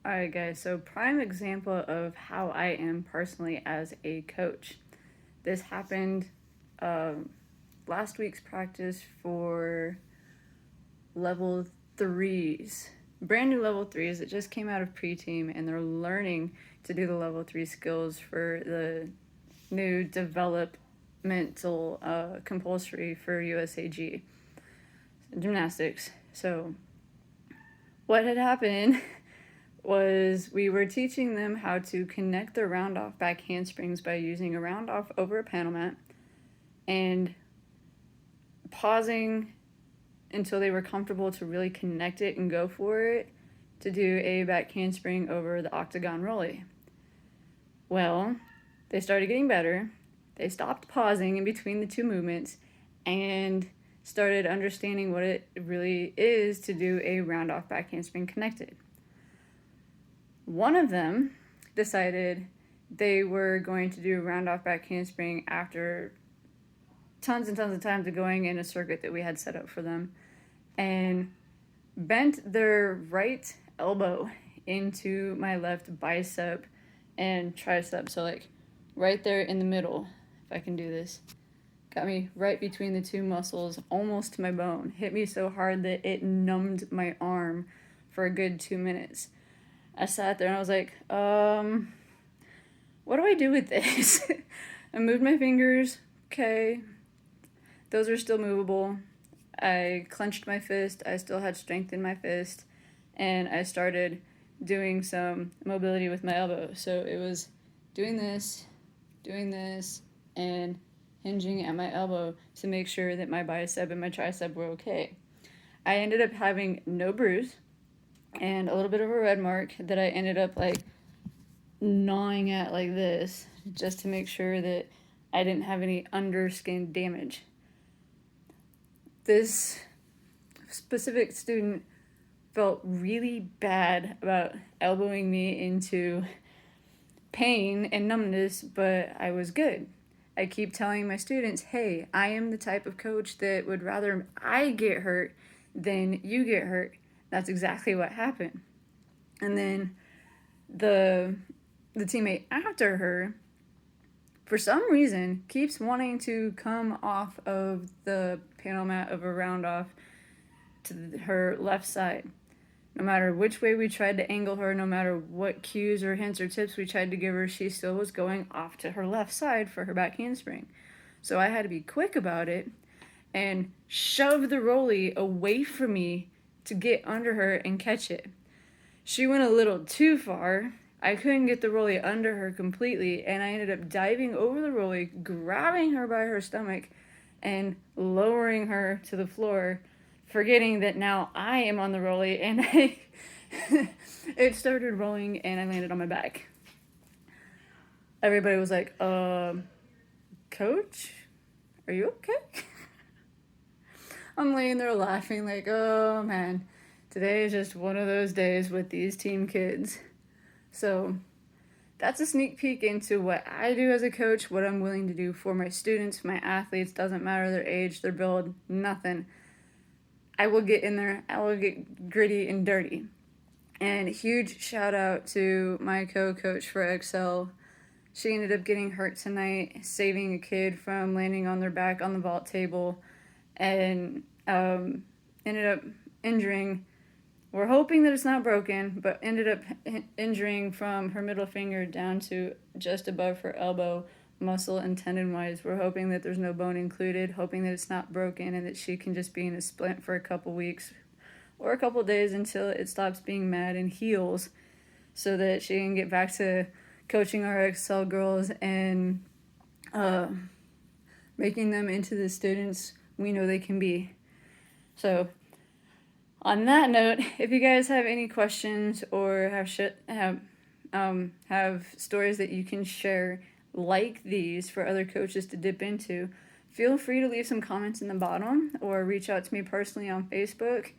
Alright, guys, so prime example of how I am personally as a coach. This happened um, last week's practice for level threes, brand new level threes that just came out of pre-team, and they're learning to do the level three skills for the new developmental compulsory for USAG gymnastics. So what had happened was we were teaching them how to connect their round off back handsprings by using a round off over a panel mat and pausing until they were comfortable to really connect it and go for it to do a back handspring over the octagon rolly. Well, they started getting better. They stopped pausing in between the two movements and started understanding what it really is to do a round off back handspring connected. One of them decided they were going to do a round off back handspring after tons and tons of times of going in a circuit that we had set up for them, and bent their right elbow into my left bicep and tricep. So like right there in the middle, if I can do this. Got me right between the two muscles, almost to my bone. Hit me so hard that it numbed my arm for a good 2 minutes. I sat there and I was like, what do I do with this? I moved my fingers. Okay. Those are still movable. I clenched my fist. I still had strength in my fist. And I started doing some mobility with my elbow. So it was doing this, and hinging at my elbow to make sure that my bicep and my tricep were okay. I ended up having no bruise and a little bit of a red mark that I ended up like gnawing at like this just to make sure that I didn't have any underskin damage. This specific student felt really bad about elbowing me into pain and numbness, but I was good. I keep telling my students, hey, I am the type of coach that would rather I get hurt than you get hurt. That's exactly what happened. And then the teammate after her, for some reason, keeps wanting to come off of the panel mat of a round off to her left side. No matter which way we tried to angle her, no matter what cues or hints or tips we tried to give her, she still was going off to her left side for her back handspring. So I had to be quick about it and shove the rolly away from me to get under her and catch it. She went a little too far. I couldn't get the rolly under her completely, and I ended up diving over the rolly, grabbing her by her stomach, and lowering her to the floor, forgetting that now I am on the rolly, and it started rolling, and I landed on my back. Everybody was like, Coach, are you okay? I'm laying there laughing like, oh man, today is just one of those days with these team kids. So that's a sneak peek into what I do as a coach, what I'm willing to do for my students, my athletes, doesn't matter their age, their build, nothing. I will get in there, I will get gritty and dirty. And huge shout out to my co-coach for Excel. She ended up getting hurt tonight, saving a kid from landing on their back on the vault table, and ended up injuring. We're hoping that it's not broken, but ended up injuring from her middle finger down to just above her elbow, muscle and tendon-wise. We're hoping that there's no bone included, hoping that it's not broken and that she can just be in a splint for a couple weeks or a couple days until it stops being mad and heals so that she can get back to coaching our Excel girls and making them into the students we know they can be. So on that note, if you guys have any questions or have stories that you can share like these for other coaches to dip into, feel free to leave some comments in the bottom or reach out to me personally on Facebook.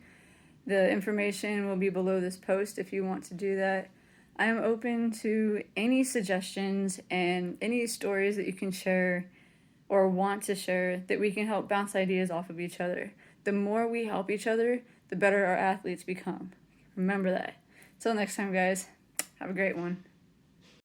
The information will be below this post if you want to do that. I am open to any suggestions and any stories that you can share or want to share that we can help bounce ideas off of each other. The more we help each other, the better our athletes become. Remember that. Till next time, guys. Have a great one.